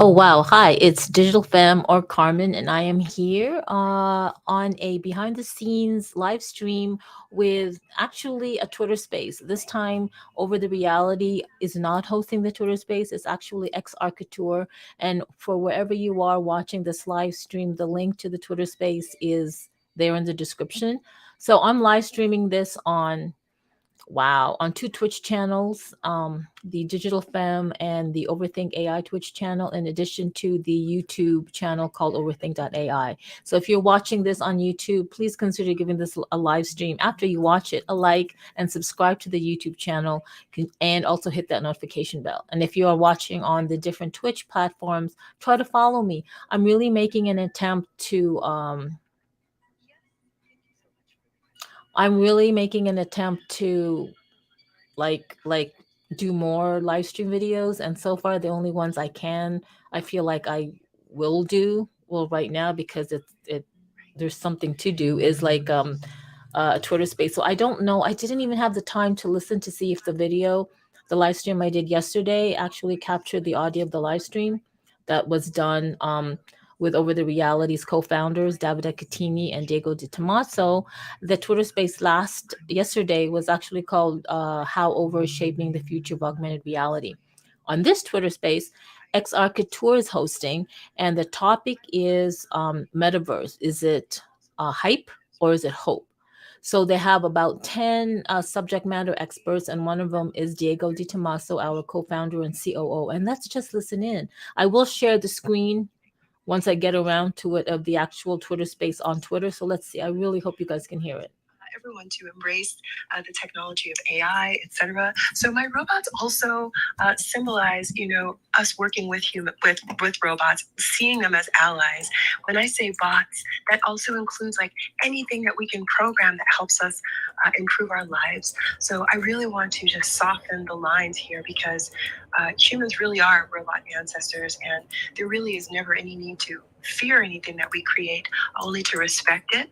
Oh wow, hi, it's Digital Femme or Carmen, and I am here on a behind the scenes live stream with actually a Twitter space. This time, Over the Reality is not hosting the Twitter space, it's actually XRCouture. And for wherever you are watching this live stream, the link to the Twitter space is there in the description. So I'm live streaming this on wow, on two Twitch channels, the Digital Femme and the Overthink AI Twitch channel, in addition to the YouTube channel called Overthink.ai. So if you're watching this on YouTube, please consider giving this a live stream. After you watch it, a like and subscribe to the YouTube channel, and also hit that notification bell. And if you are watching on the different Twitch platforms, try to follow me. I'm really making an attempt to I'm really making an attempt to like do more live stream videos, and so far the only ones I feel like I will do well right now, because it there's something to do, is like a Twitter space. So I don't know, I didn't even have the time to listen to see if the live stream I did yesterday actually captured the audio of the live stream that was done with Over the Realities co-founders Davide Catini and Diego Di Tommaso. The Twitter space last yesterday was actually called "How Over is Shaping the Future of Augmented Reality." On this Twitter space, XR Couture is hosting, and the topic is Metaverse. Is it hype or is it hope? So they have about 10 subject matter experts, and one of them is Diego Di Tommaso, our co-founder and COO. And let's just listen in. I will share the screen once I get around to it, of the actual Twitter space on Twitter. So let's see. I really hope you guys can hear it. Everyone to embrace the technology of AI, etc. So my robots also symbolize, us working with with robots, seeing them as allies. When I say bots, that also includes like anything that we can program that helps us improve our lives. So I really want to just soften the lines here, because humans really are robot ancestors, and there really is never any need to fear anything that we create, only to respect it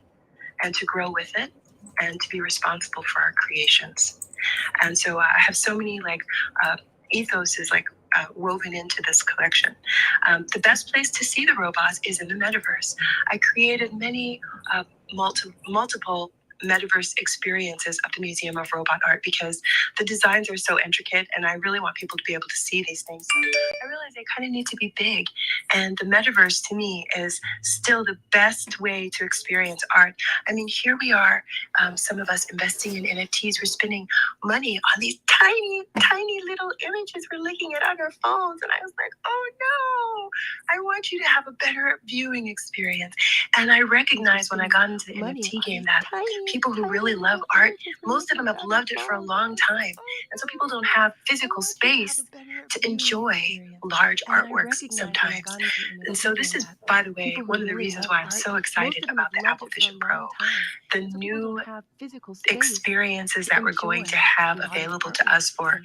and to grow with it and to be responsible for our creations. And so I have so many ethos is woven into this collection. The best place to see the robots is in the metaverse. I created many multiple metaverse experiences of the Museum of Robot Art, because the designs are so intricate and I really want people to be able to see these things. So I realize they kind of need to be big, and the metaverse to me is still the best way to experience art. I mean, here we are, some of us investing in NFTs. We're spending money on these tiny little images we're looking at on our phones, and I was like, oh no, I want you to have a better viewing experience. And I recognized when I got into the NFT game that people who really love art, most of them have loved it for a long time. And so people don't have physical space to enjoy large artworks sometimes. And so this is, by the way, one of the reasons why I'm so excited about the Apple Vision Pro. The new experiences that we're going to have available to us for.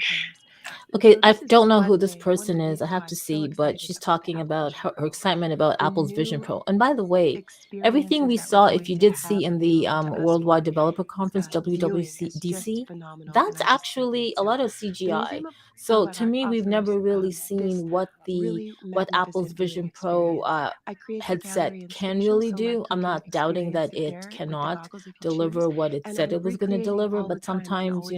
Okay, I don't know who this person is. I have to see, but she's talking about her excitement about Apple's Vision Pro. And by the way, everything we saw, if you did see in the Worldwide Developer Conference, WWDC, that's actually a lot of CGI. So to me, we've never really seen what Apple's Vision Pro headset can really do. I'm not doubting that it cannot deliver what it said it was going to deliver, but sometimes,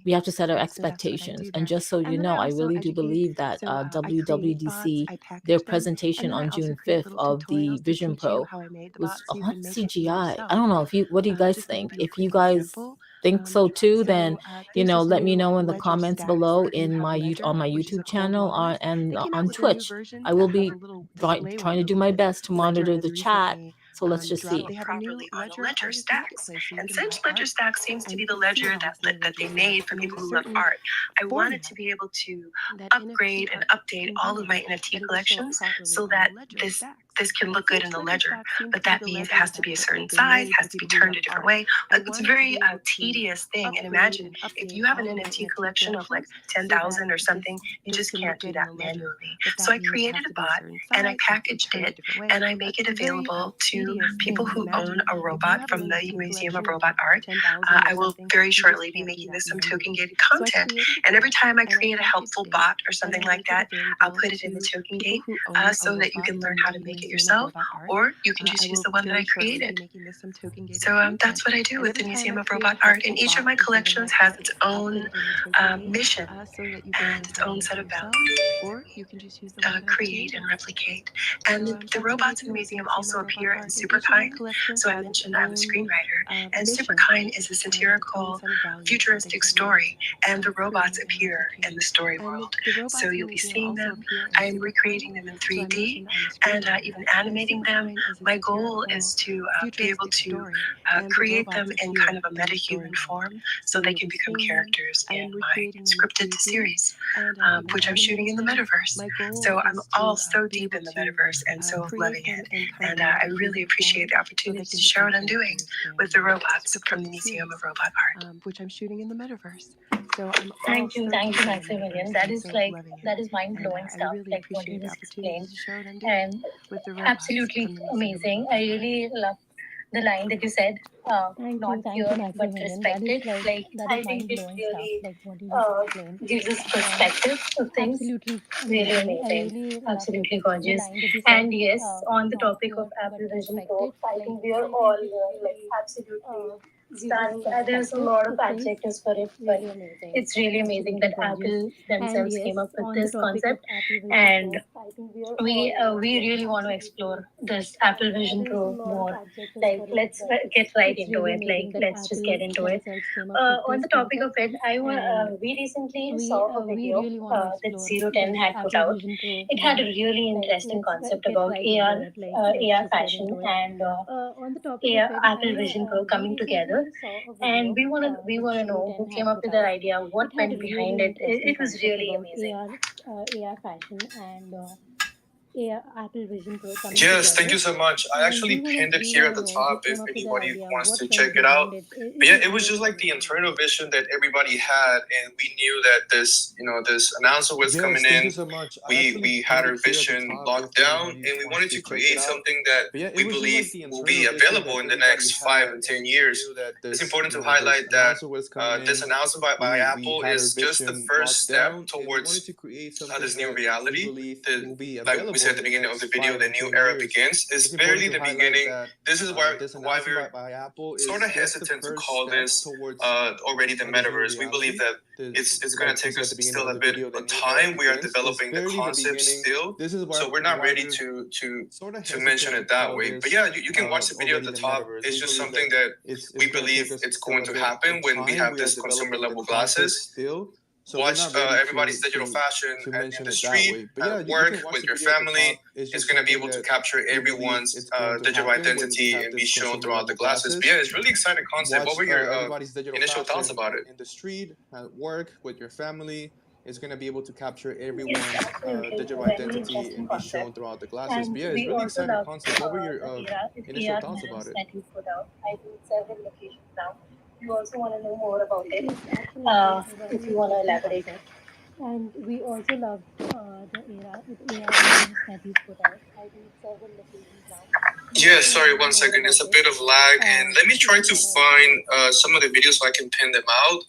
we have to set our expectations. And just so you know, I really do believe that WWDC, their presentation on June 5th of the Vision Pro was a lot of CGI. I don't know if what do you guys think? If you guys think so too, then let me know in the comments below on my YouTube channel and on Twitch. I will be trying to do my best to monitor the chat. So let's just see. Properly on the ledger stacks. And since ledger stacks seems to be the ledger that they made for people who love art, I wanted to be able to upgrade and update all of my NFT collections so that this this can look good in the ledger, but that means it has to be a certain size, has to be turned a different way. It's a very tedious thing. And imagine if you have an NFT collection of like 10,000 or something, you just can't do that manually. So I created a bot and I packaged it and I make it available to people who own a robot from the Museum of Robot Art. I will very shortly be making this some token gated content. And every time I create a helpful bot or something like that, I'll put it in the token gate so that you can learn how to make it yourself, or you can just use the one that I created. So that's what I do with the Museum of Robot Art. And each of my collections has its own mission and its own set of values. Create and replicate. And the robots in the museum also appear in Superkind. So I mentioned I'm a screenwriter, and Superkind is a satirical, futuristic story, and the robots appear in the story world. So you'll be seeing them. I'm recreating them in 3D and even animating them. My goal is to be able to create them in kind of a meta-human form so they can become characters in my scripted series, which I'm shooting in the Metaverse. So I'm all so deep in the Metaverse and so loving it. And I really appreciate the opportunity to share what I'm doing with the robots from the Museum of Robot Art, which I'm shooting in the Metaverse. So I'm Thank you, Maximilian. That is mind blowing stuff, like what you just explained, and absolutely amazing. I really love the line that you said, not Thank you, feared but Maximilian. respected. Like, That I is think mind it blowing stuff, really like what you just explained. gives us Uh, perspective of things. Absolutely Really amazing. I amazing. really love Absolutely the gorgeous. line that you said, And yes, on the not topic of feared but Apple Vision Pro, respected. I Like, think we are I all think it like really absolutely gives us stunned. There's a perspective lot of of things. adjectives for it, but Really amazing. it's really amazing Absolutely that gorgeous. Apple And themselves came yes, up with on the this topic of concept. Apple Vision And Pro, I think we are all we like really want to absolutely explore this Apple Vision there's a Pro lot of more. adjectives Like, for it, let's but get right it's into really it. Like, amazing that let's just get Apple into it. themselves came up with On this the topic of concept, it, and we recently saw a we video really want to that explore Zero Ten this had put Apple out. Vision Pro It had a more. really Like, interesting let's concept get about right into it. Like, let's AR just get into fashion it. and On the topic of AR it, Apple Vision Pro we coming together. recently saw a And video we that wanna Zero know Ten who came had up put with that out. idea, what It had a went behind really it. interesting It was concept really about amazing. AR fashion and Apple Vision Pro coming Yes, thank together. you so much. I And actually pinned it we here wanna at the know who top if came up with that anybody idea, wants what to check went it out. behind it. But It yeah, was it was just really like the amazing. internal vision that everybody had, and we knew that this announcer was coming in. We had our vision locked down, and we wanted to create something that we believe will be available in the next 5 and 10 years. It's important to highlight that this announcement by Apple is just the first step towards this new reality. Like we said at the beginning of the video, the new era begins. It's barely the beginning. This is why we're sort of hesitant to call this already the metaverse. We believe that it's going to take us still a bit of time. We are developing the concept still, so we're not ready to mention it that way. But yeah, you can watch the video at the top. It's just something that we believe it's going to happen when we have this consumer level glasses. Watch everybody's digital fashion in the street, at work, with your family. It's going to be able to capture everyone's digital identity and be shown throughout the glasses. But yeah, it's really exciting concept. What were your initial thoughts about it? Yes, absolutely. A very interesting concept. And we also love the AR mirrors that you put out. I think several locations now. We also want to know more about it. Yes, absolutely. A If very you want to interesting elaborate. concept. And we also loved the AR mirrors that you've put out. I think several locations now. We Yeah, also want sorry, to know one more second. It's about a it. bit of lag, and let me If try you to want to elaborate. find some of the videos so I can pin them out.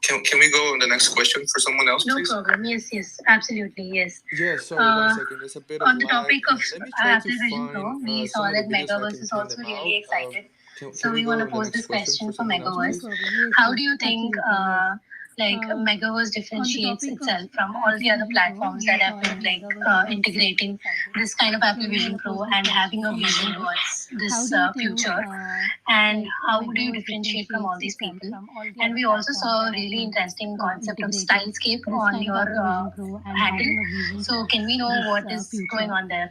Can we go on the next question for someone else, No please? problem. Yes, yes, absolutely. Yes. On the topic of Apple Vision Pro, we saw that Megaverse is also really excited. So we want to pose this question for No Megaverse. problem. Yes, How yes, do you think absolutely, yes. like Megaverse On the differentiates topic of itself from all the Apple other Vision Pro, platforms we that have saw been that like Megaverse is also really integrating excited. this kind of So Apple we want Vision to Pro pose this and having question a for vision Megaverse. towards How this do you think future? And how do you Megaverse differentiate from all differentiates these itself people? from all the And other we also platforms saw that a have really been interesting concept of integrating stylescape this on kind of your Apple Vision Pro and handle. having a vision So can towards we know this what is going future? on there?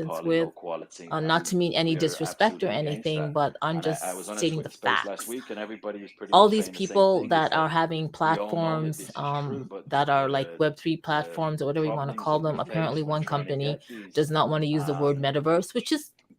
acquaintance with. Not to mean any disrespect or anything, but I'm just stating the facts. All these people that are having platforms that are like Web3 platforms or whatever you want to call them, apparently one company does not want to use the word metaverse, which is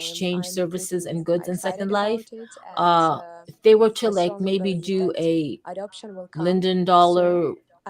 exchange services and goods in Second Life. excited about it, If they were to and like maybe I do strongly a believe that Linden adoption will Dollar come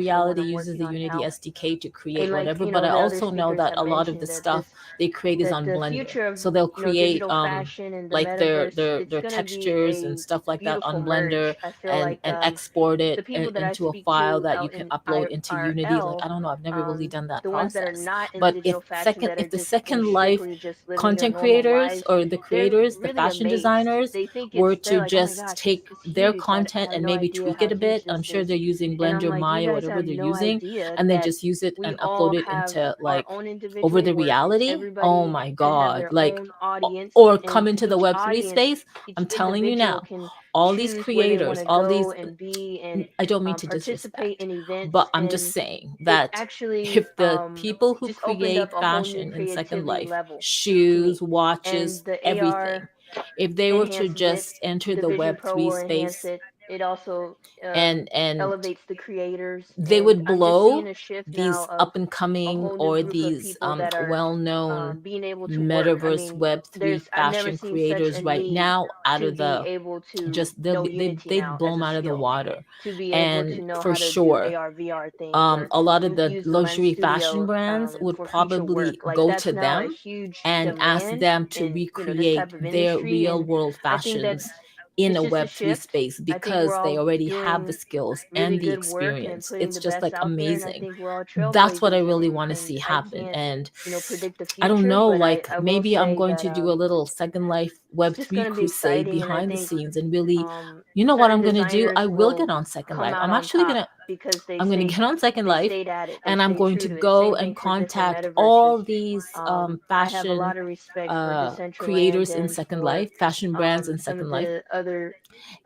Reality I'm uses working the on Unity how, SDK to create and like whatever, but I the other also know speakers that have a lot of the mentioned that stuff this they create is that on the Blender. future of So they'll create digital fashion and the like their metaverse, their it's their gonna be textures and a stuff like that beautiful on Blender merge. I feel like and export the it people that I into a speak file to that you out can in upload into Unity. Like, IRL, I don't know, I've never really done that the ones that are process. not in the But digital fashion, that are if the just in second life basically just living their content normal creators lives, or the they're creators, the really fashion amazed. designers, They think were they're to like, oh my just gosh, take it's their huge. I content have and no maybe idea tweak how it a huge bit. I'm this sure is. they're using And I'm Blender, like, you Maya, guys whatever have they're no using, idea and they that just use it we and upload all it have into our like own over individual the work. reality. Oh Everybody my can have God. their Like, own audience, or come and into the each Web3 audience, space. each I'm telling you individual now, can all these choose where they want creators, to all go these, and be and I don't mean to participate disrespect, in events. but I'm just And saying it that actually if the people who just opened up create a whole new fashion in Second creativity Life, level to shoes, me. And watches, the everything, AR if they were to enhances it. just enter The the Vision Pro Web3 will enhance space it. It also and elevates the creators. they And would I'm just seeing blow a shift now these of up and a coming whole new or group of these people that are well-known being able to work. I metaverse mean, Web3 I've never fashion seen such a creators right need now out to of be the, able to just know Unity they'd now blow as them a out of the skill, water. to be able to And know for how to do sure, AR, VR things, or a lot of the use the Lens luxury fashion Studio brands would for future work. probably Like go that's to now a them huge and ask demand them to in, this recreate type of their industry. real And world I think that fashions in it's a just a Web3 shift. space I think we're because they all already have the doing skills really and the good work and experience. putting It's the just best like out there. And I amazing. think we're all That's what I trailblazers. really And want to see I happen. can't, And predict the I don't future, know, but like I will maybe I'm say going that to do a little Second Life it's just Web3 going to be crusade exciting. And I behind the think scenes and really, you know what certain I'm going to do? I designers will get will on Second come Life. out on top because I'm going to get on Second they Life stayed at it, they and I'm stayed going true to to it. go Same and thing for different contact metaverses. all these I have a fashion lot of respect for Decentraland creators in and Second for Life, fashion brands in some of Second Life, the other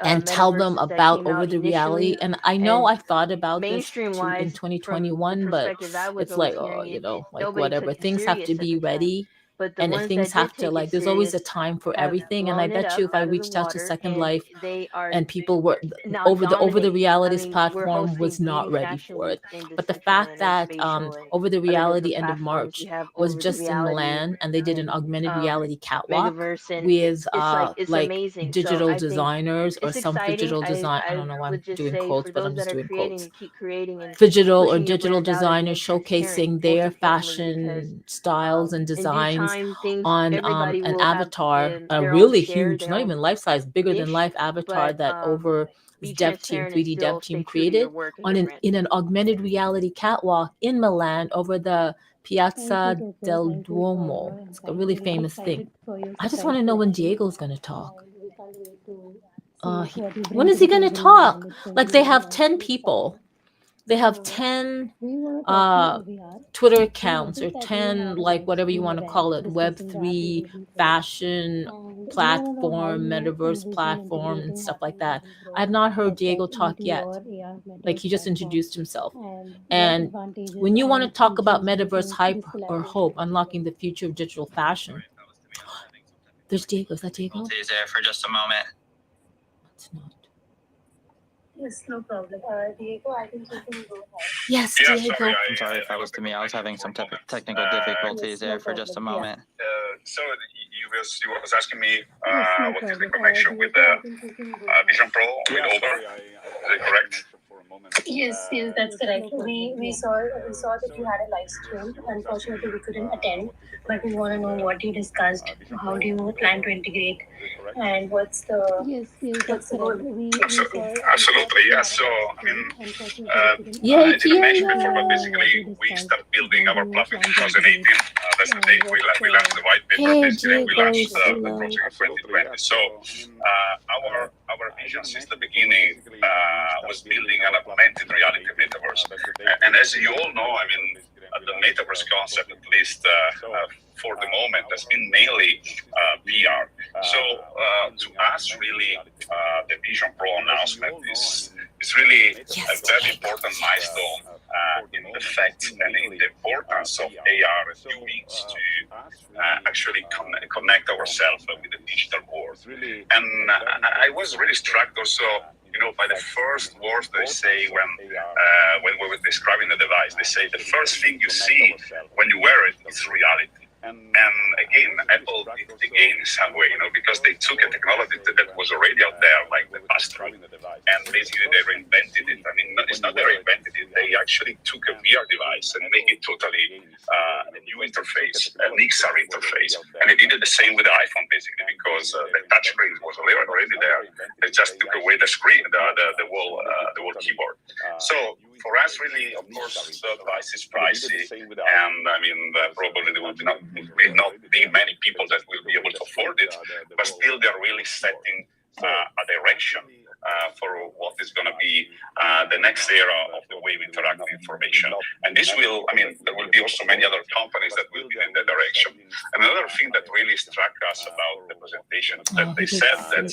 and tell them metaverses that about came over out the reality. initially. And I know And I thought about this mainstream too in wise, from the 2021, but perspectives I was it's always like, oh, hearing it, like nobody whatever. took it Things have to serious at be the time. ready, But the and ones things that did have to, take it like, there's always a serious time for have everything. And I blown it bet you up if I out of the reached out to water, Second and Life they are and people were now over the dominating. I realities mean, we're platform was hosting not beauty ready fashion for it. week in But the fact Decentraland and that Spatial and over the other different reality end of platforms. You March have was over the just in reality Milan, and they did an and augmented reality catwalk Megaverse, and with it's like it's like amazing. So digital I think designers or it's some exciting. digital design, I I don't know why I'm would just doing say quotes, for but I'm those just that are doing creating quotes, and keep creating and digital or pushing your digital brands out and designers being transparent, showcasing most their importantly, because fashion styles and in due designs time, things on everybody an will have avatar, a their own really share, huge, their not own even life size, bigger than niche. life avatar But that over be dev team, transparent and 3D dev still team stay true to your created work and on your brand. in an augmented reality catwalk in Milan over the Thank you, Piazza Tokyo. del Thank you for your Duomo. It's a insight. really I'm really famous thing. excited for your I just surprise want to know when collection, Diego's going to talk. and we can't wait to see what you When bring is to he the going to table in Milan. talk? It's going to Like, be they very have nice 10 and people. exciting. They have So 10 we want to talk to uh VR. Twitter We accounts or noticed that you 10, had a like, live whatever you stream want to event call it, discussing the art Web3 engagement program, fashion and we want to know how platform, you metaverse envision platform, and integrating stuff art like that. engagement I have program not heard like that Diego talk into yet. your AR Like, metaverse he just platform, introduced himself. and what And advantages when you want to and talk about features do you metaverse think hype this or collaboration hope, brings together? unlocking the future of digital fashion. There's Diego. Is that Diego? Stay there for just a moment. It's not. Yes, no problem. Diego, I think you can go ahead. Yes, Yeah, Diego. I'm sorry if that was to me. I was having some technical difficulties Yes, no there for just a problem. Yeah. moment. So you was asking me Yes, no what is the problem. connection with Diego, the I think you can go ahead. Vision Pro with Uber? Is it correct? Yes, yes, that's correct. We saw that you had a live stream. Unfortunately, we couldn't attend, but we want to know what you discussed. How do you plan to integrate, and what's the goal? Absolutely, yes. So I mean, Yay, I didn't mention Diego! before, but basically we started building our platform in 2018. That's the date we launched the white paper. Hey, Basically, we Diego, launched the hello. project in 2020. So our vision since the beginning was building an augmented reality metaverse. And as you all know, I mean, the metaverse concept, at least for the moment, has been mainly VR. So to us, really, the Vision Pro announcement is really a very important milestone in the fact and in the importance of AR and UX to actually connect ourselves with the digital world. And I was really struck also, by the first words they say when we were describing the device. They say the first thing you see when you wear it is reality. And again, Apple did it again in some way, because they took a technology that was already out there, like the pass-through, and basically they reinvented it. I mean, it's not they reinvented it; they actually took a VR device and made it totally a new interface, an XR interface, and they did it the same with the iPhone, basically, because the touch screen was already there. They just took away the screen, the whole keyboard. So for us, really, of course, the device is pricey, and I mean, probably there will not be many people that will be able to afford it, but still, they're really setting a direction for what is going to be the next era of the way we interact with information. And this will, I mean, there will be also many other companies that will be in that direction. And another thing that really struck us about the presentation is that they said that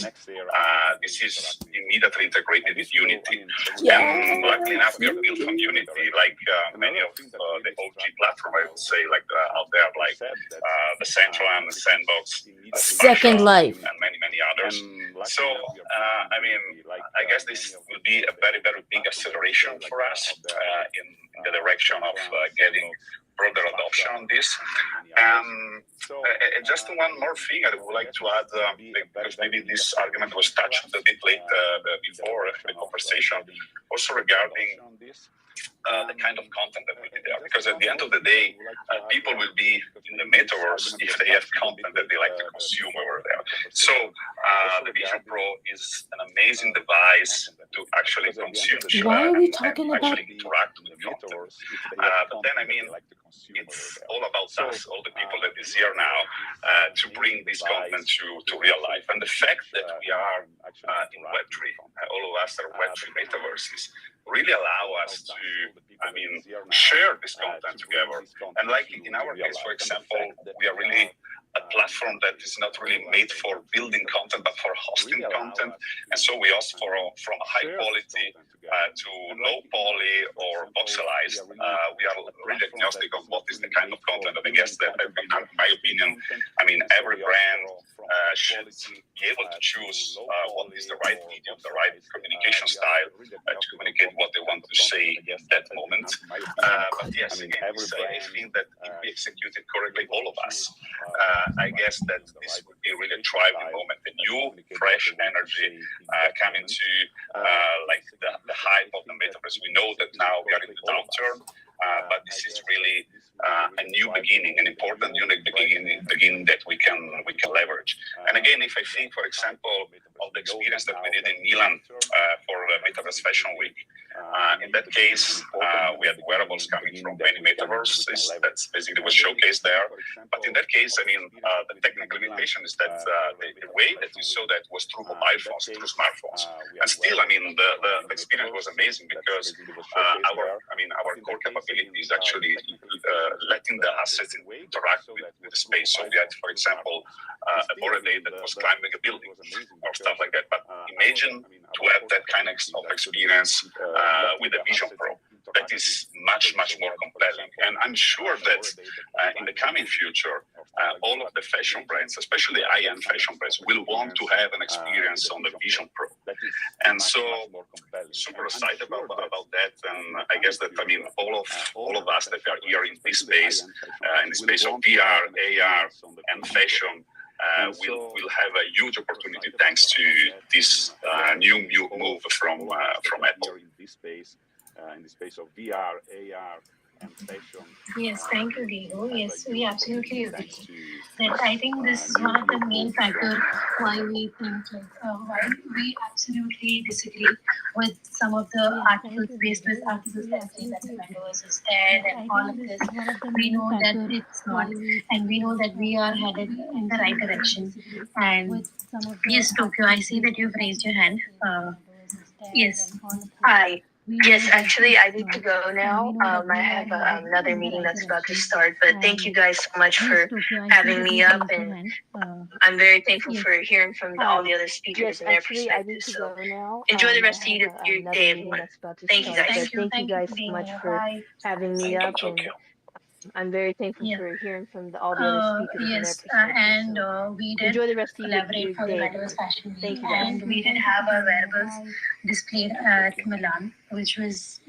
this is immediately integrated with Unity. And luckily enough, we are built on Unity, like many of the OG platform, I would say, like out there, like the Central and the Sandbox, Second Life, and many others. So, I mean, I guess this will be a very, very big acceleration for us in the direction of getting broader adoption on this. Just one more thing I would like to add, because maybe this argument was touched a bit late before the conversation, also regarding the kind of content that will be there. Because at the end of the day, people will be in the metaverse if they have content that they like to consume over there. So the Vision Pro is an amazing device to actually consume. Why are we talking about actually interact with content? But then, I mean, it's all about us, all the people that is here now, to bring this content to real life. And the fact that we are in Web3, all of us are Web3 metaverses, really allow us to, I mean, share this content together. And like in our case, for example, we are really a platform that is not really made for building content, but for hosting content. And so we ask for from high quality to low poly or voxelized. We are really agnostic of what is the kind of content. And I guess that, in my opinion, I mean, every brand should be able to choose what is the right medium, the right communication style to communicate what they want to say at that moment. But yes, again, I think that if we execute it correctly, all of us, I guess that this would be really a thriving moment, a new, fresh energy coming to like the hype of the metaverse. We know that now we are in the downturn, but this is really a new beginning, an important unique beginning that we can leverage. And again, if I think, for example, of the experience that we did in Milan for the Metaverse Fashion Week, in that case, we had wearables coming from many metaverses. That's basically was showcased there. But in that case, I mean, the technical limitation is that the way that you saw that was through mobile phones, through smartphones. And still, I mean, the experience was amazing because our core capability is actually letting the assets interact with the space. So we had, for example, a Bored that was climbing a building or stuff like that. But imagine to have that kind of experience with the Vision Pro. That is much more compelling. And I'm sure that in the coming future, all of the fashion brands, especially high-end fashion brands, will want to have an experience on the Vision Pro. And so, super excited about that. And I guess that, I mean, all of us that are here in this space, in the space of VR, AR, and fashion, we'll have a huge opportunity thanks to this new move from Apple. In the space of VR, AR, and fashion. Yes, thank you, Diego. Yes, we absolutely agree. That I think this is one of the main factors why we think why we absolutely disagree with some of the articles based with articles that say that the metaverse is dead and all of this. We know that it's not, and we know that we are headed in the right direction. And yes, Tokyo, I see that you've raised your hand. Yes, Hi. Yes, actually, I need to go now. I have another meeting that's about to start. But thank you guys so much for having me up, and I'm very thankful for hearing from all the other speakers and their perspectives. So enjoy the rest of your day, everyone. Thank you guys. Thank you guys so much for having me up, and I'm very thankful for hearing from all the other speakers and their perspectives. We did Enjoy the rest of your collaborate for the day. Metaverse Fashion Week, Thank you guys. and we did have our wearables displayed at Milan, which was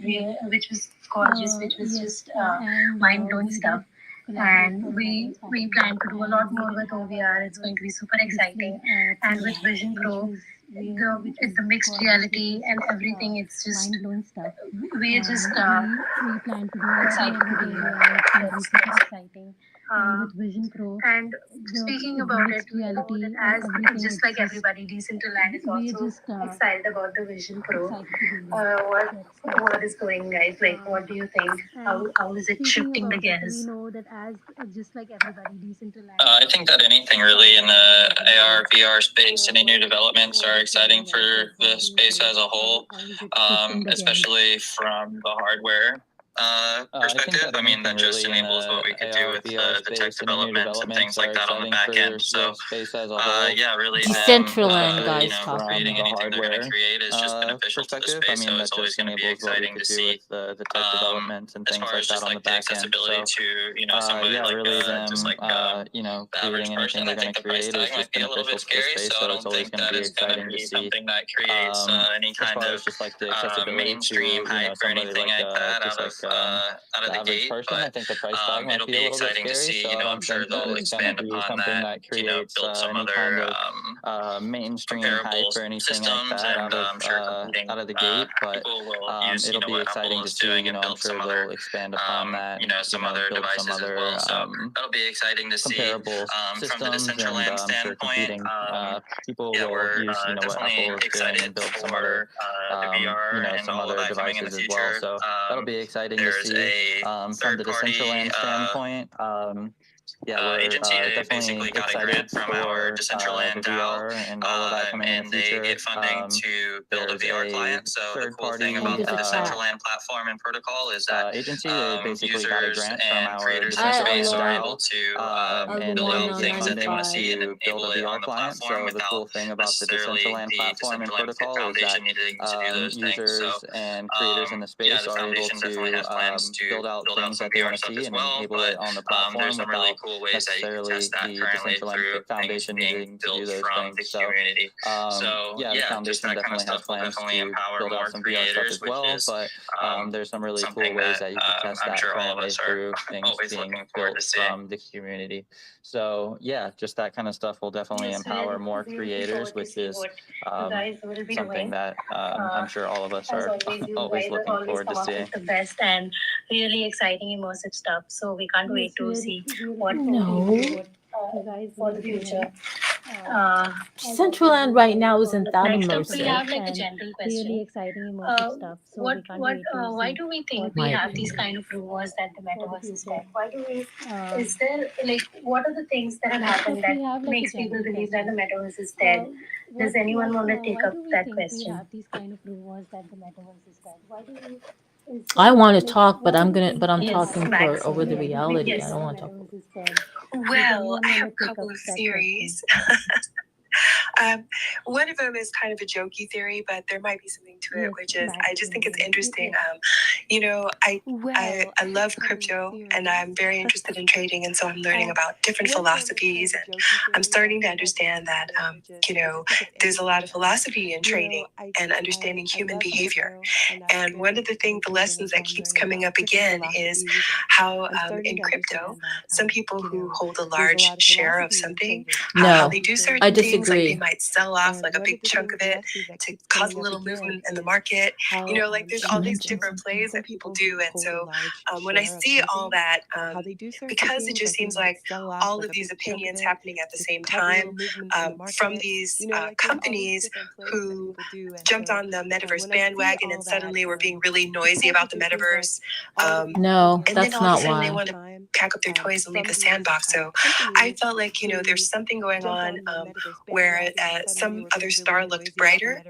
gorgeous, which was just mind blowing stuff. And we plan to do a lot more with OVR. It's going to be super exciting, and with Vision Pro, it's the mixed reality and everything. It's just we're just excited to be here. It's exciting. with Vision Pro, And the speaking about it, mixed we know that reality and as everything. just It's like just everybody, Decentraland is we are also just excited about the Vision Pro. excited to be here. What Let's start. what is going, guys? Like, what do you think? And How is it speaking shifting the about it, we gears? know that as just like everybody, Decentraland is I think also that anything really in excited about the developing AR, things. VR space, any new developments What are is exciting going, for guys? Like, the what do you space think? as a whole, How is it shifting the gears? especially from the hardware perspective. I mean, that just enables what we could do with the tech development and things like that on the back end. So, yeah, really, Decentraland guys creating talking. anything they're going to create is just beneficial to the space. So it's always going to be exciting to see. As far as just like the accessibility to somebody like just like the average person, I think the price tag might be a little bit scary. So I don't think that is going to be something that creates any kind of mainstream hype or anything like that out of the gate. But it'll be exciting to see. I'm sure they'll expand upon that. Build some other comparable systems, and I'm sure competing people will use what Apple is doing and build some other some other devices as well. So that'll be exciting to see. From the Decentraland standpoint, yeah, we're definitely excited for the VR and all of that coming in the future. There's a third party agency. They basically got a grant from our Decentraland DAO, and they get funding to build a VR client. So the cool thing And about there's the a chat. Decentraland platform and protocol is that users and creators in Hi, space are Olo. able to build out things that they want to see and enable it on the platform without necessarily the Decentraland Foundation needing to do those things. So yeah, the foundation definitely has plans to build out some VR stuff as well, but there's some really cool ways that you can test that currently through things being built from the community. So yeah, just that kind of stuff will definitely empower more creators, which is something that I'm sure all of us are always looking forward to seeing. Yes, we are looking forward to see what you guys will be doing. As always, you guys always come up with the best and really exciting, immersive stuff. So we can't wait to see what No. for the future. Decentraland right now isn't that Next up, we have immersive. like a general Really question. exciting, immersive stuff. So we can't wait to Why see do we think what we My have these opinion. kind of rumors that the metaverse is dead? Why do we? Uh, Is there like what are the things that have next up, happened we that have like a makes people general believe that the question. metaverse is dead? Does anyone want to take Why up do we that think we question? have these kind of rumors that the metaverse is dead? Why do we? Is I there want to like talk, but what are the but I'm things Yes, talking for Max. over the that make people reality. I think don't the want to talk. metaverse is dead? Does Well, I anyone have want a to take couple up of that theories. One of them is kind of a jokey theory, but there might be something to it, Yes, which is Max, I just think it's continue. interesting. I love crypto and I'm very interested in trading, and so I'm learning about different philosophies, and I'm starting to understand that there's a lot of philosophy in trading and understanding human behavior. And one of the lessons that keeps coming up again is how in crypto, some people who hold a large share of something, how No, they do certain I things, like they disagree. might sell off like a big chunk of it to cause a little movement in the market. Like there's all these different plays that people do. And so when I see all that, because it just seems like all of these opinions happening at the same time from these companies who jumped on the metaverse bandwagon and suddenly were being really noisy about the metaverse. No, And then that's all of a not sudden they why. want to pack up their toys and leave the sandbox. So I felt like, there's something going on where some other star looked brighter,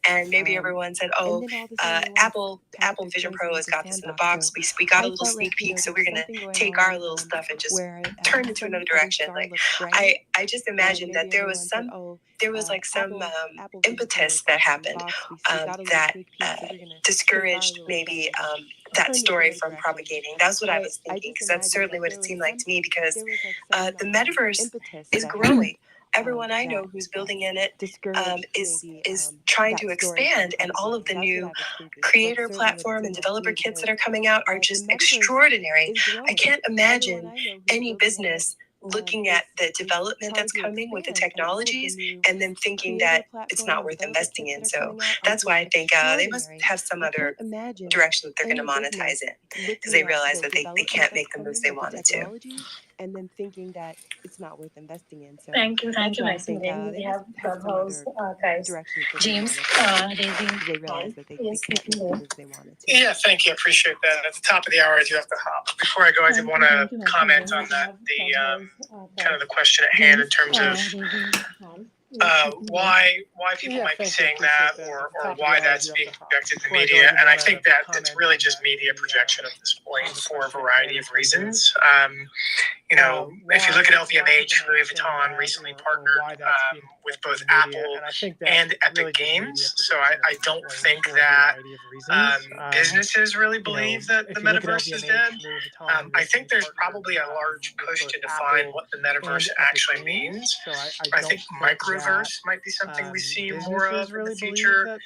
and maybe everyone said, "Oh, Apple Vision Pro has got this in the box. We got a little sneak peek, so we're gonna take our little stuff and just turn it to another direction." Like I just imagined that there was like some impetus that happened that discouraged maybe that story from propagating. That's what I was thinking, because that's certainly what it seemed like to me, because the metaverse is growing. Everyone I know who's building in it is trying to expand, and all of the new creator platform and developer kits that are coming out are just extraordinary. I can't imagine any business looking at the development that's coming with the technologies and then thinking that it's not worth investing in. So that's why I think they must have some other direction that they're going to monetize it, because they realize that they can't make the moves they wanted to. and then thinking that it's not worth investing in. So Thank you, I Maximilian. think We they have have some Clubhouse other guys. directions they can James monitor raising because they realize hand. that they Yes, you can't can make the go. moves they wanted to. Yeah, thank you. I appreciate that. At the top of the hour, I do have to hop. Before I go, I did want to comment on that, kind of the question at hand in terms of why people might be saying that, or why that's being projected in the media. And I think that it's really just media projection at this point for a variety of reasons. If you look at LVMH, Louis Vuitton recently partnered with both Apple and Epic Games. So I don't think that businesses really believe that the metaverse is dead. I think there's probably a large push to define what the metaverse actually means. I think microverse might be something we see more of in the future.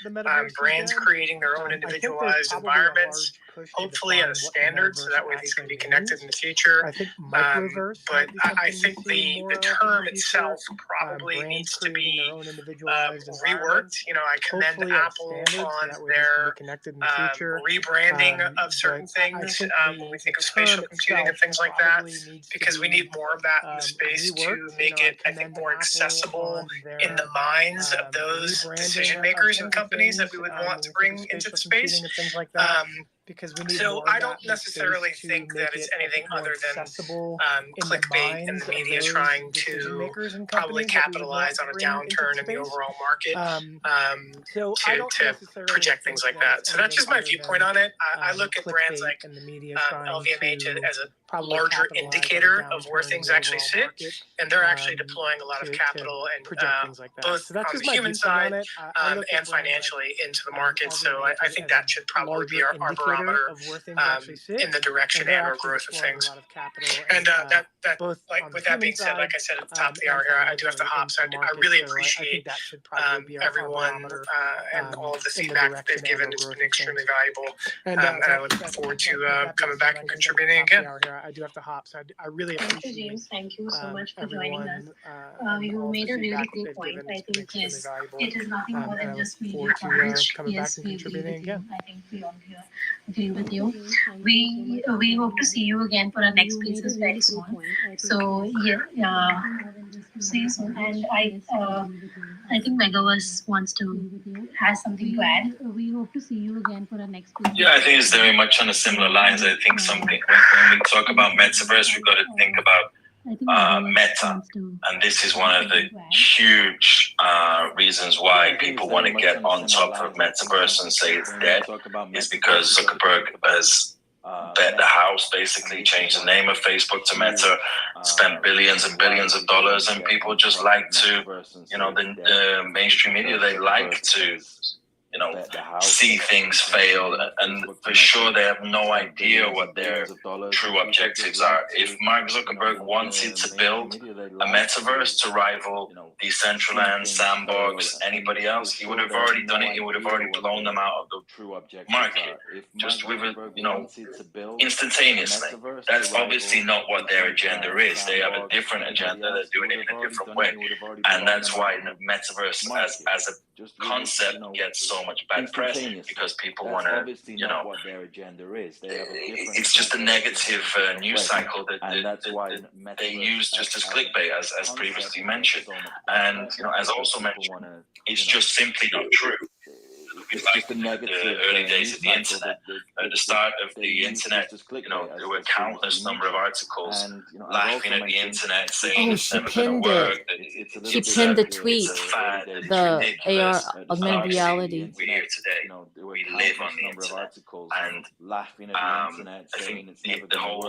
Brands creating their own individualized environments, hopefully at a standard, so that way these can be connected in the future. But I think the term itself probably needs to be reworked. I commend Apple on their rebranding of certain things when we think of spatial computing and things like that, because we need more of that in the space to make it, I think, more accessible in the minds of those decision makers and companies that we would want to bring into the space. So I don't necessarily think that it's anything other than clickbait and the media trying to probably capitalize on a downturn in the overall market to project things like that. So that's just my viewpoint on it. I look at brands like LVMH as a larger indicator of where things actually sit, and they're actually deploying a lot of capital and both on the human side and financially into the market. So I think that should probably be our barometer in the direction and or growth of things. And like with that being said, like I said at the top of the hour here, I do have to hop. So I really appreciate everyone and all of the feedback that they've given. It's been extremely valuable, and I look forward to coming back and contributing again. I do have to hop. So I really Thank you, appreciate James. Thank you so much for joining us. and You all made the a really feedback great they've point. given. I It's been think extremely yes, valuable. it is nothing more And I than look just media forward to coverage. coming back Yes, and we agree contributing with you. again. I think we all here agree with you. We hope to see you again for our next pieces very soon. So yeah, see you soon. And I think Megaverse wants to has something to add. We hope to see you again for our next pieces. Yeah, I think it's very much on a similar lines. I think something when we talk about metaverse, we've got to think about meta, and this is one of the huge reasons why people want to get on top of metaverse and say it's dead, is because Zuckerberg has bet the house, basically changed the name of Facebook to Meta, spent billions and billions of dollars, and people just like to, the mainstream media, they like to see things fail, and for sure they have no idea what their true objectives are. If Mark Zuckerberg wanted to build a metaverse to rival Decentraland, Sandbox, anybody else, he would have already done it. He would have already blown them out of the market, just with instantaneously. That's obviously not what their agenda is. They have a different agenda. They're doing it in a different way, and that's why metaverse as a concept gets so much bad press, because people want to, what their agenda is. They have a different it's just a negative news cycle that they use just as clickbait, as previously mentioned. And as also mentioned, it's just simply not true. It's like the early days of the internet. At the start of the internet, there were countless number of articles laughing at the internet, saying it's never going to work. She pinned the tweet, it's a fad, that it's the ridiculous. AR augmented reality. We're here today. We live on the internet, and I think the whole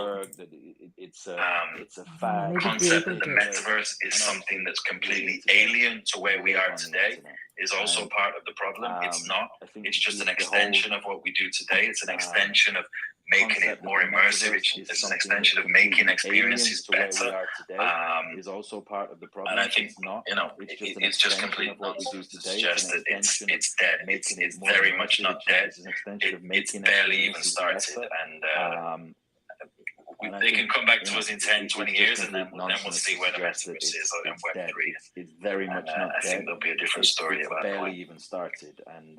concept of the metaverse is something that's completely alien to where we are today. Is also part of the problem. It's not. It's just an extension of what we do today. It's an extension of making it more immersive. It's an extension of making experiences better. Is also part of the problem. And I think it's just complete nonsense to suggest that it's dead. It's very much not dead. It's barely even started, and they can come back to us in 10, 20 years, and then we'll see where the metaverse is in Web 3. It's very much not I think there'll be a different story about barely that. even started, and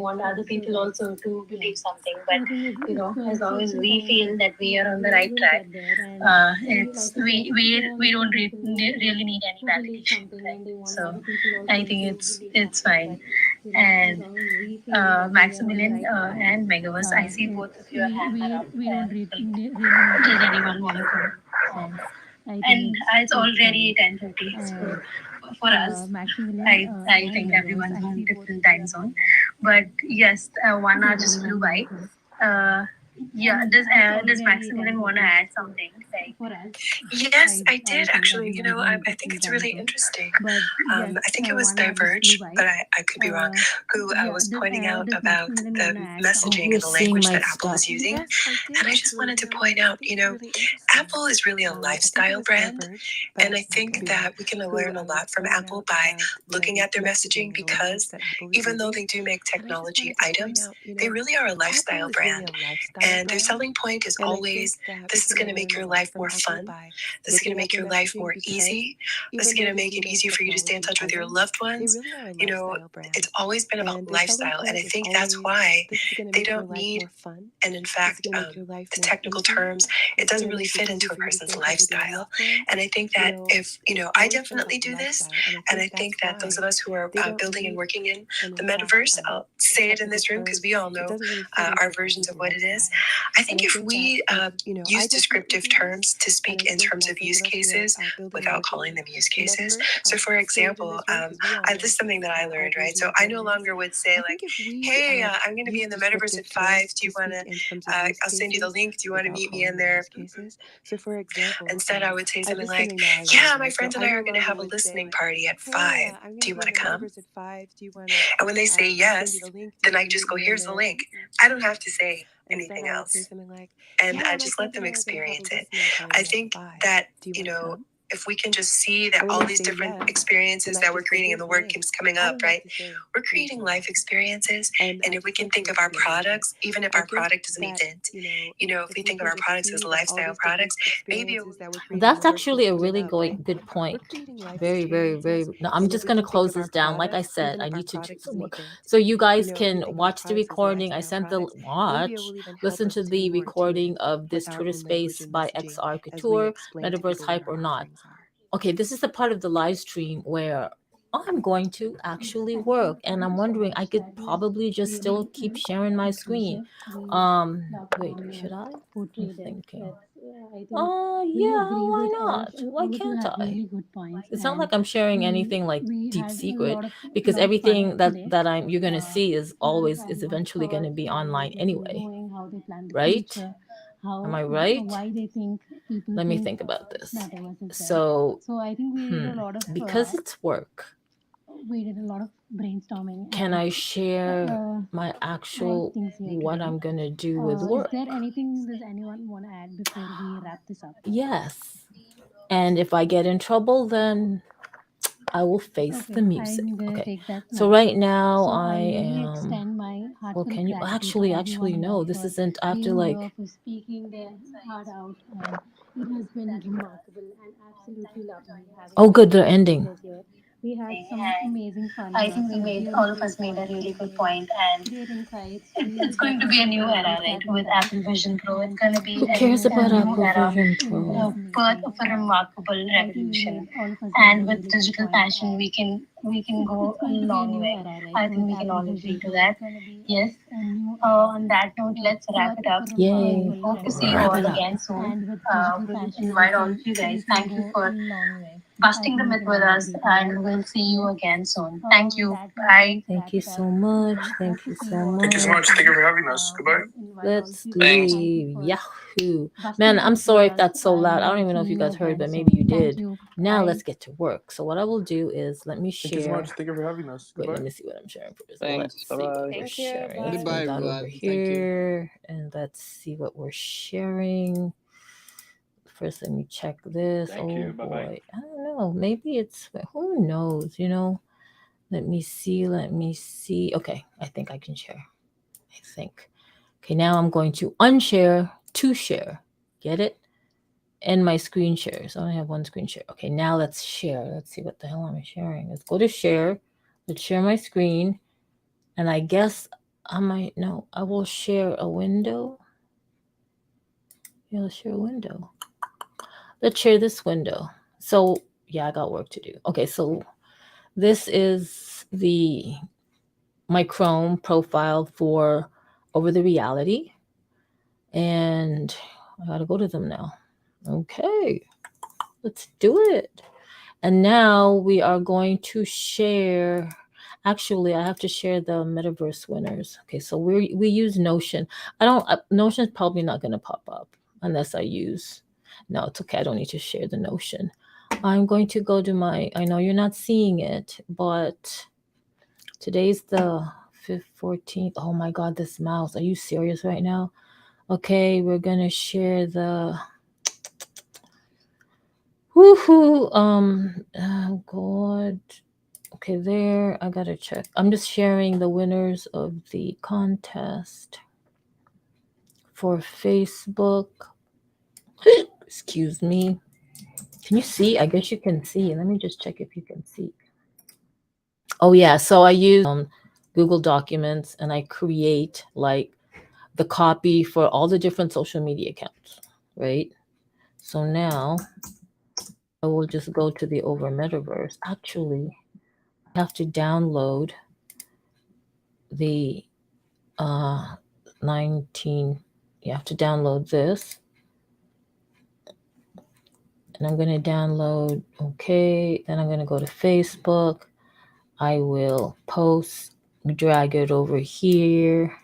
want other people also to believe something. But as long as we feel that we are on the right track, it's we don't really need any validation, right? So I think it's fine. And Maximilian and Megaverse, I see both of your hands are up. And does anyone want to go? And it's already 10:30. So for us. I think everyone's on different time zone, but yes, 1 hour just flew by. Uh, yeah, does Maximilian want to add something? Like, Yes, I did actually. I think it's really interesting. I think it was Diverge, but I could be wrong, who was pointing out about the messaging and the language that Apple is using. And I just wanted to point out, Apple is really a lifestyle brand. And I think that we can learn a lot from Apple by looking at their messaging because even though they do make technology items, they really are a lifestyle brand. And their selling point is always this is going to make your life more fun. This is going to make your life more easy. This is going to make it easier for you to stay in touch with your loved ones. It's always been about lifestyle. And I think that's why they don't need, and in fact, the technical terms, it doesn't really fit into a person's lifestyle. And I think that if, I definitely do this, and I think that those of us who are building and working in the metaverse, I'll say it in this room because we all know our versions of what it is. I think if we use descriptive terms to speak in terms of use cases without calling them use cases. So, for example, this is something that I learned, right? So I no longer would say like, "Hey, I'm going to be in the metaverse at 5. Do you want to? I'll send you the link. Do you want to meet me in there?" Instead, I would say something like, "Yeah, my friends and I are going to have a listening party at 5. Do you want to come?" And when they say yes, then I just go, "Here's the link." I don't have to say anything else. And I just let them experience it. I think that, if we can just see that all these different experiences that we're creating, and the word keeps coming up, right? We're creating life experiences. And if we can think of our products, even if our product is an event, if we think of our products as lifestyle products, maybe That's actually a really good point. Very, very, very. No, I'm just going to close this down. Like I said, I need to do some work. So you guys can watch the recording. I sent the listen to the recording of this Twitter space by XRCouture, Metaverse Hype or Not. Okay, this is the part of the live stream where I'm going to actually work, and I'm wondering I could probably just still keep sharing my screen. Wait, should I? I'm thinking. Yeah, why not? Why can't I? It's not like I'm sharing anything like deep secret because everything that you're gonna see is eventually gonna be online anyway, right? Am I right? Let me think about this. So, because it's work, can I share my actual what I'm gonna do with work? Yes. And if I get in trouble, then I will face the music. Okay. So right now I am. Well, can you actually no? This isn't. I have to like. Oh, good. They're ending. I think we made all of us made a really good point, and it's going to be a new era, right? With Apple Vision Pro, it's going to be Who cares about new Apple era, Vision Pro? birth of a remarkable revolution. And with digital passion, we can go a long way. I think we can all agree to that. Yes. On that note, let's wrap it up. Yay. Hope to see you Wrap all it up. again soon. We'll invite all of you guys. Thank you for busting the myth with us, and we'll see you again soon. Thank you. Bye. Thank you so much. Thank you so much. Thank you so much. Thank you for having us. Goodbye. Let's Thanks. leave. Yahoo. Man, I'm sorry if that's so loud. I don't even know if you guys heard, but maybe you did. Now let's get to work. So what I will do is let me Thank you so share. much. Thank you for having us. Wait, Goodbye. let me see what I'm sharing first. Thanks. Let's see what Bye-bye. we're Thank you. sharing. Let's Bye. move that over everyone. Thank you. here. And let's see what we're sharing. First, let me check this. Thank you. Bye-bye. Boy. I don't know. Maybe it's, who knows, Let me see. Let me see. Okay, I think I can share. I think. Okay, now I'm going to unshare to share. Get it? And my screen share. So I only have one screen share. Okay, now let's share. Let's see what the hell am I sharing. Let's go to share. Let's share my screen. And I guess I might, no, I will share a window. Yeah, let's share a window. Let's share this window. So yeah, I got work to do. Okay, so this is my Chrome profile for Over the Reality. And I gotta go to them now. Okay, let's do it. And now we are going to share. Actually, I have to share the Metaverse winners. Okay, so we use Notion. I don't. Notion's probably not going to pop up unless I use. No, it's okay. I don't need to share the Notion. I'm going to go to my. I know you're not seeing it, but today's the 14th. Oh my God, this mouse. Are you serious right now? Okay, we're gonna share the. Woohoo! Oh God. Okay, there. I gotta check. I'm just sharing the winners of the contest for Facebook. Excuse me. Can you see? I guess you can see. Let me just check if you can see. Oh yeah, so I use Google Documents and I create like the copy for all the different social media accounts, right? So now I will just go to the Over Metaverse. Actually, I have to download the 19. You have to download this. And I'm going to download, okay. Then I'm going to go to Facebook. I will post, drag it over here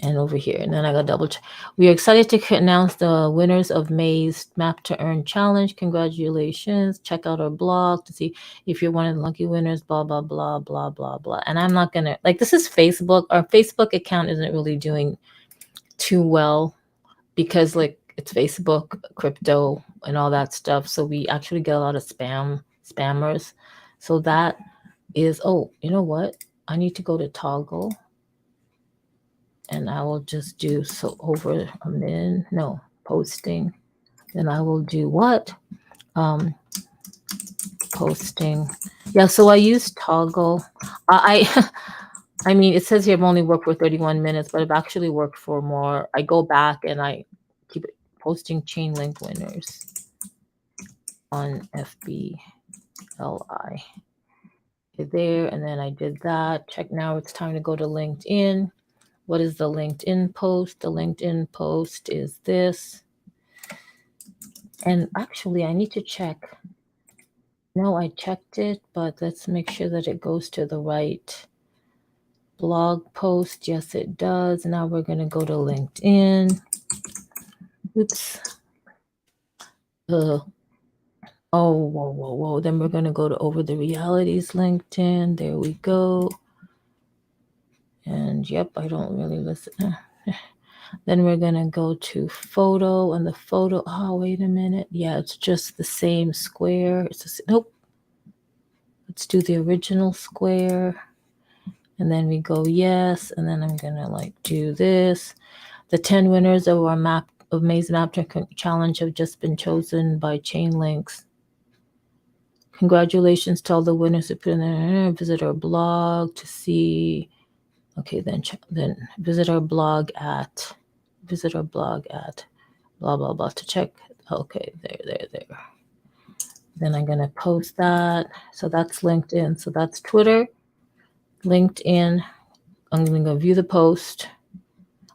and over here. And then I got double check. We are excited to announce the winners of May's Map to Earn Challenge. Congratulations. Check out our blog to see if you're one of the lucky winners, blah, blah, blah, blah, blah, blah. And I'm not going to, like, this is Facebook. Our Facebook account isn't really doing too well because, like, it's Facebook, crypto, and all that stuff. So we actually get a lot of spammers. So that is, oh, you know what? I need to go to toggle. And I will just do so over a min, no, posting. Then I will do what? Posting. Yeah, so I use toggle. I I mean, it says here I've only worked for 31 minutes, but I've actually worked for more. I go back and I keep posting chain link winners on FBLI. There, and then I did that. Check now, it's time to go to LinkedIn. What is the LinkedIn post? The LinkedIn post is this. And actually, I need to check. No, I checked it, but let's make sure that it goes to the right blog post. Yes, it does. Now we're going to go to LinkedIn. Oops. Oh, whoa. Then we're going to go to Over the Realities LinkedIn. There we go. And yep, I don't really listen. Then we're going to go to photo, and the photo, oh, wait a minute. Yeah, it's just the same square. Nope. Let's do the original square. And then we go yes, and then I'm going to like do this. The 10 winners of our Maze Map Challenge have just been chosen by Chain Links. Congratulations to all the winners who put in there. Visit our blog to see. Okay, then visit our blog at blah, blah, blah to check. Okay, there. Then I'm going to post that. So that's LinkedIn. So that's Twitter, LinkedIn. I'm going to go view the post.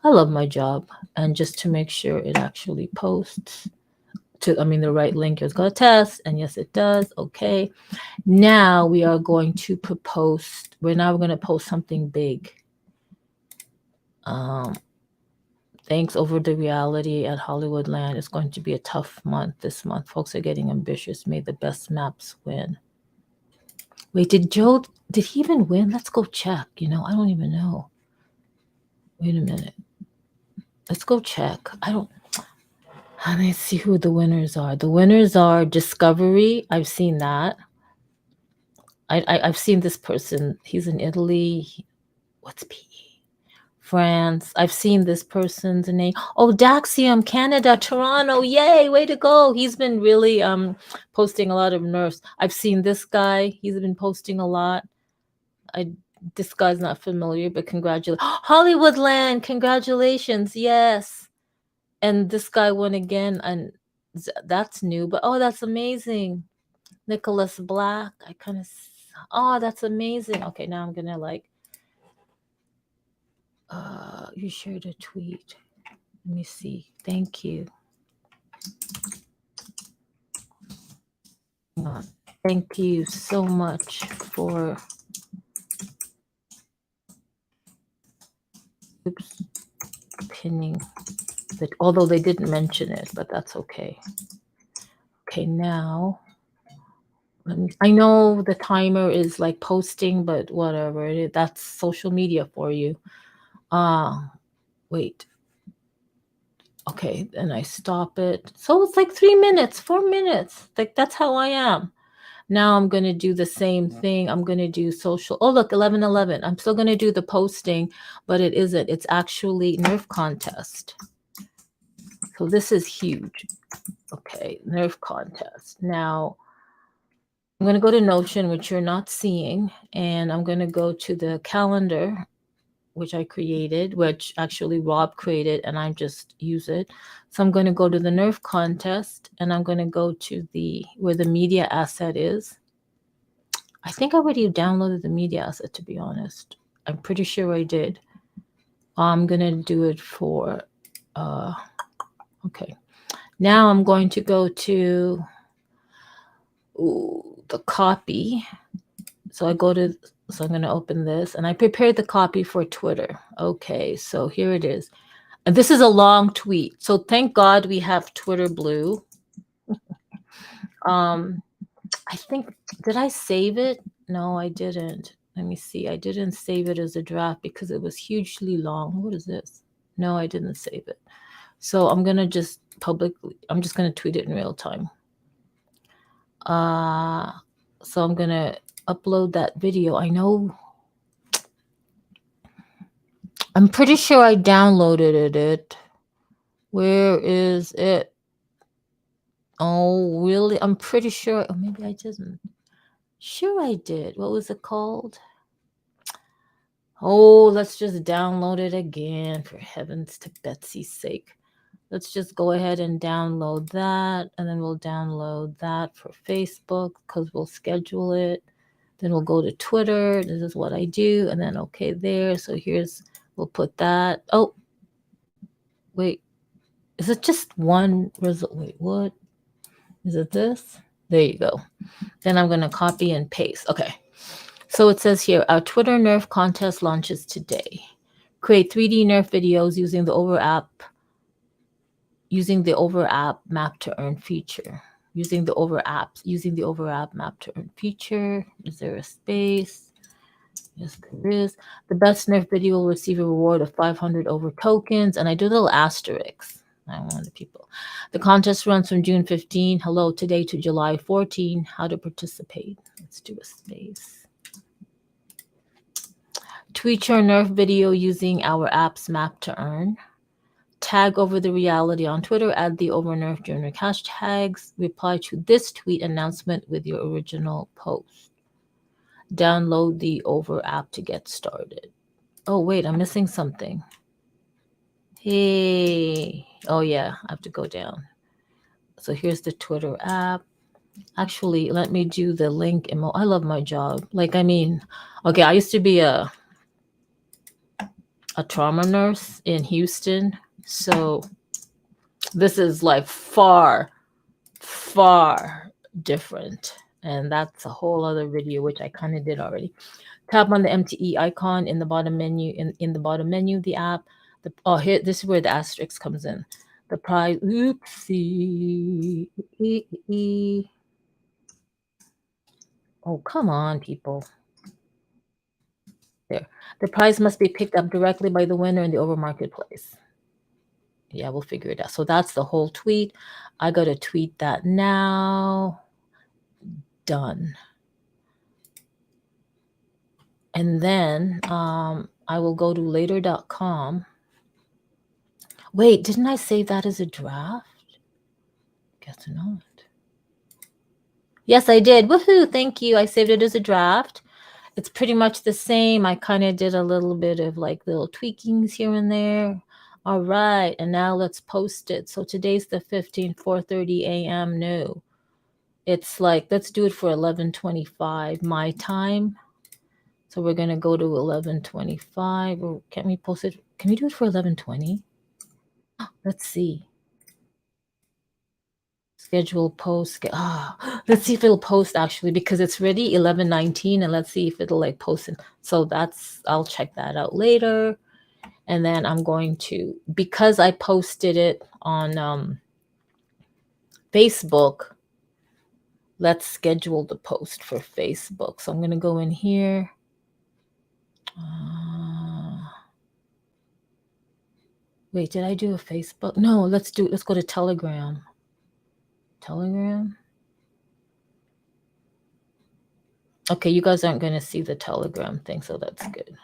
I love my job. And just to make sure it actually posts the right link is going to test. And yes, it does. Okay. Now we are going to post. We're going to post something big. Thanks Over the Reality at Hollywoodland. It's going to be a tough month this month. Folks are getting ambitious. May the best maps win. Wait, did he even win? Let's go check. I don't even know. Wait a minute. Let's go check. Let me see who the winners are. The winners are Discovery. I've seen that. I've seen this person. He's in Italy. What's PE? France. I've seen this person's name. Oh, Daxium, Canada, Toronto. Yay, way to go. He's been really posting a lot of nerfs. I've seen this guy. He's been posting a lot. This guy's not familiar, but congratulations. Hollywoodland, congratulations. Yes. And this guy won again, and that's new, but oh, that's amazing. Nicholas Black. That's amazing. Okay, now I'm gonna you shared a tweet. Let me see. Thank you. Thank you so much for pinning it, although they didn't mention it, but that's okay. Okay, now I know the timer is like posting, but whatever. That's social media for you. Wait. Okay, then I stop it. So it's like 3 minutes, 4 minutes. Like that's how I am. Now I'm going to do the same thing. I'm going to do social. Oh, look, 11:11. I'm still going to do the posting, but it isn't. It's actually Nerf contest. So this is huge. Okay, Nerf contest. Now I'm going to go to Notion, which you're not seeing, and I'm going to go to the calendar, which I created, which actually Rob created, and I just use it. So I'm going to go to the Nerf contest, and I'm going to go to where the media asset is. I think I already downloaded the media asset, to be honest. I'm pretty sure I did. I'm going to do it for, okay. Now I'm going to go to the copy. So I'm going to open this, and I prepared the copy for Twitter. Okay, so here it is. And this is a long tweet. So thank God we have Twitter Blue. I think, did I save it? No, I didn't. Let me see. I didn't save it as a draft because it was hugely long. What is this? No, I didn't save it. So I'm going to just I'm just going to tweet it in real time. So I'm going to upload that video. I know. I'm pretty sure I downloaded it. Where is it? Oh, really? I'm pretty sure. Oh, maybe I didn't. Sure I did. What was it called? Oh, let's just download it again, for heavens to Betsy's sake. Let's just go ahead and download that, and then we'll download that for Facebook because we'll schedule it. Then we'll go to Twitter. This is what I do, and then okay there. So we'll put that. Oh, wait. Is it just one result? Wait, what? Is it this? There you go. Then I'm going to copy and paste. Okay. So it says here, our Twitter Nerf contest launches today. Create 3D Nerf videos using the Over app map to earn feature. Using the Over app map to earn feature. Is there a space? Yes, there is. The best Nerf video will receive a reward of 500 Over tokens. And I do little asterisks. I want the people. The contest runs from June 15, today, to July 14. How to participate? Let's do a space. Tweet your Nerf video using our app's map to earn. Tag over the reality on Twitter, add the Over Nerf Junior hashtags. Reply to this tweet announcement with your original post. Download the Over app to get started. Oh, wait, I'm missing something. Hey. Oh, yeah, I have to go down. So here's the Twitter app. Actually, let me do the link. I love my job. Okay, I used to be a trauma nurse in Houston. So this is like far, far different. And that's a whole other video, which I kind of did already. Tap on the MTE icon in the bottom menu, in the bottom menu of the app. Here, this is where the asterisk comes in. The prize, oopsie. Oh, come on, people. There. The prize must be picked up directly by the winner in the Over marketplace. Yeah, we'll figure it out. So that's the whole tweet. I got to tweet that now. Done. And then I will go to later.com. Wait, didn't I save that as a draft? Guess not. Yes, I did. Woohoo, thank you. I saved it as a draft. It's pretty much the same. I kind of did a little bit of like little tweakings here and there. All right, and now let's post it. So today's the 15th, 4:30 a.m. No, it's like, let's do it for 11:25 my time. So we're going to go to 11:25. Or can we post it? Can we do it for 11:20? Let's see. Schedule post. Let's see if it'll post actually because it's ready 11:19, and let's see if it'll like post it. So I'll check that out later. And then I'm going to, because I posted it on Facebook, let's schedule the post for Facebook. So I'm going to go in here. Wait, did I do a Facebook? No, let's go to Telegram. Telegram. Okay, you guys aren't going to see the Telegram thing, so that's good.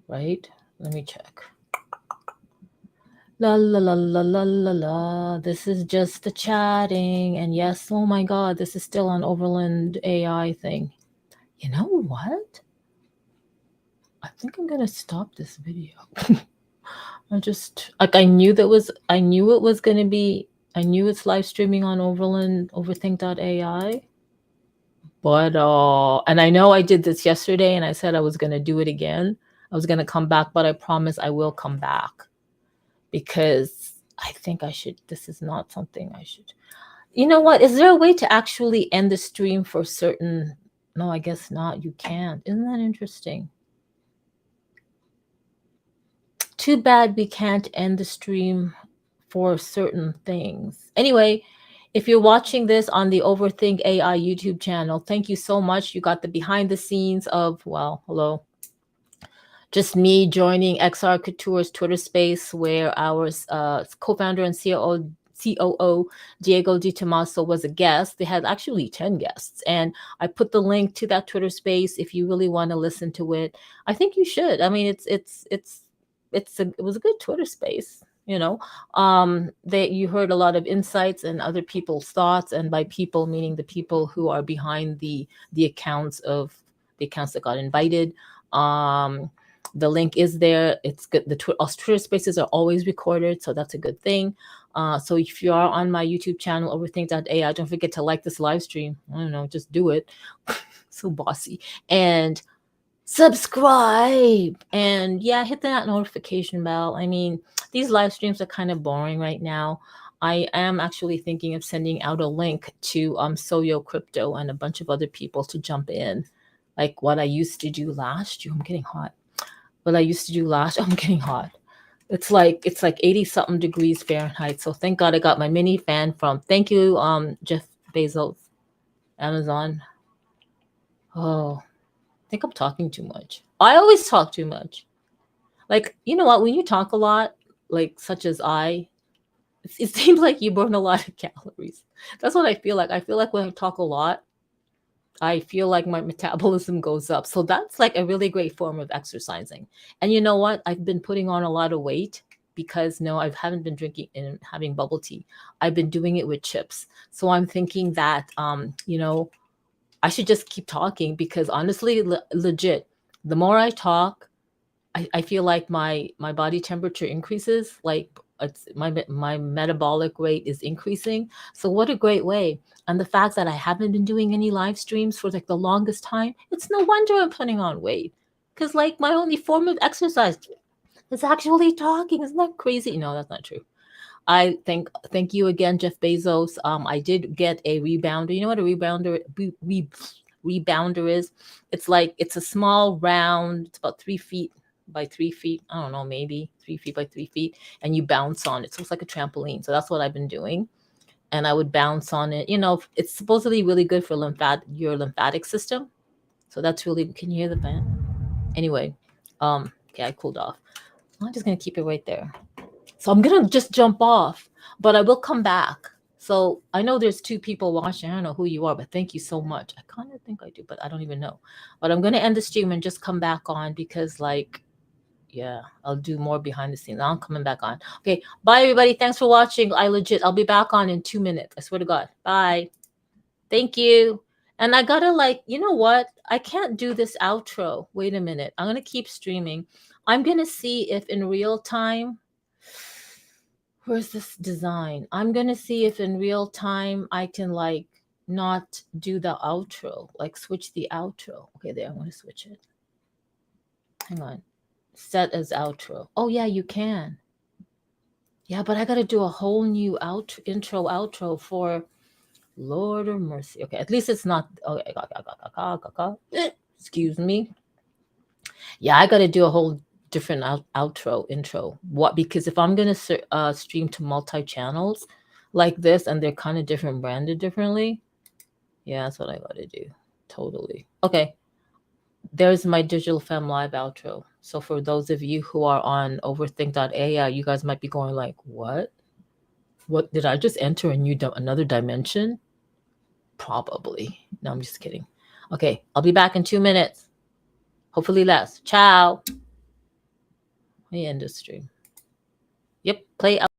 Right? Let me check. La la la la la la la. This is just the chatting. And yes, oh my God, this is still on Overland AI thing. You know what? I think I'm going to stop this video. I just, like, I knew it was going to be, I knew it's live streaming on overthink.ai. But, and I know I did this yesterday and I said I was going to do it again. I was going to come back, but I promise I will come back because I think I should, this is not something I should. You know what? Is there a way to actually end the stream for certain? No, I guess not. You can't. Isn't that interesting? Too bad we can't end the stream for certain things. Anyway, if you're watching this on the Overthink AI YouTube channel, thank you so much. You got the behind the scenes of, well, hello. Just me joining XRCouture's Twitter space where our co-founder and COO Diego Di Tomaso was a guest. They had actually 10 guests. And I put the link to that Twitter space if you really want to listen to it. I think you should. I mean, it was a good Twitter space. That you heard a lot of insights and other people's thoughts, and by people meaning the people who are behind the accounts that got invited. The link is there. It's good. The Twitter spaces are always recorded, so that's a good thing. So if you are on my YouTube channel, overthink.ai, don't forget to like this live stream. I don't know, just do it. So bossy. And subscribe, and yeah, hit that notification bell. I mean, these live streams are kind of boring right now. I am actually thinking of sending out a link to Soyo Crypto and a bunch of other people to jump in, like what I used to do last year. I'm getting hot. I'm getting hot. It's like 80 something degrees Fahrenheit. So thank God I got my mini fan from, thank you, Jeff Bezos, Amazon. Oh, I think I'm talking too much. I always talk too much. Like, you know what? When you talk a lot, like such as it seems like you burn a lot of calories. That's what I feel like. I feel like when I talk a lot, I feel like my metabolism goes up. So that's like a really great form of exercising. And you know what? I've been putting on a lot of weight because I haven't been drinking and having bubble tea. I've been doing it with chips. So I'm thinking that, I should just keep talking because honestly, legit, the more I talk, I feel like my body temperature increases. Like my metabolic rate is increasing. So what a great way. And the fact that I haven't been doing any live streams for like the longest time, it's no wonder I'm putting on weight. Because like my only form of exercise is actually talking. Isn't that crazy? No, that's not true. I thank you again, Jeff Bezos. I did get a rebounder. You know what a rebounder is? It's a small round. It's about 3 feet by 3 feet. I don't know, maybe 3 feet by 3 feet, and you bounce on it. So it's like a trampoline. So that's what I've been doing, and I would bounce on it. It's supposedly really good for your lymphatic system. So that's really. Can you hear the fan? Anyway, okay, I cooled off. I'm just gonna keep it right there. So I'm going to just jump off, but I will come back. So I know there's 2 people watching. I don't know who you are, but thank you so much. I kind of think I do, but I don't even know. But I'm going to end the stream and just come back on because yeah, I'll do more behind the scenes. I'm coming back on. Okay. Bye everybody. Thanks for watching. I'll be back on in 2 minutes. I swear to God. Bye. Thank you. And I gotta you know what? I can't do this outro. Wait a minute. I'm going to keep streaming. I'm going to see if in real time, where's this design? I'm going to see if in real time I can not do the outro, switch the outro. Okay, there, I'm going to switch it. Hang on. Set as outro. Oh yeah, you can. Yeah, but I got to do a whole new intro, outro for Lord of Mercy. Okay, at least it's not. Okay, excuse me. Yeah, I got to do a whole different outro, intro. What? Because if I'm gonna stream to multi channels like this, and they're kind of different, branded differently. Yeah, that's what I got to do. Totally. Okay. There's my Digital Fem Live outro. So for those of you who are on overthink.ai, you guys might be going like, what? What did I just enter a new another dimension? Probably. No, I'm just kidding. Okay, I'll be back in 2 minutes. Hopefully less. Ciao. We end the stream. Yep, play out.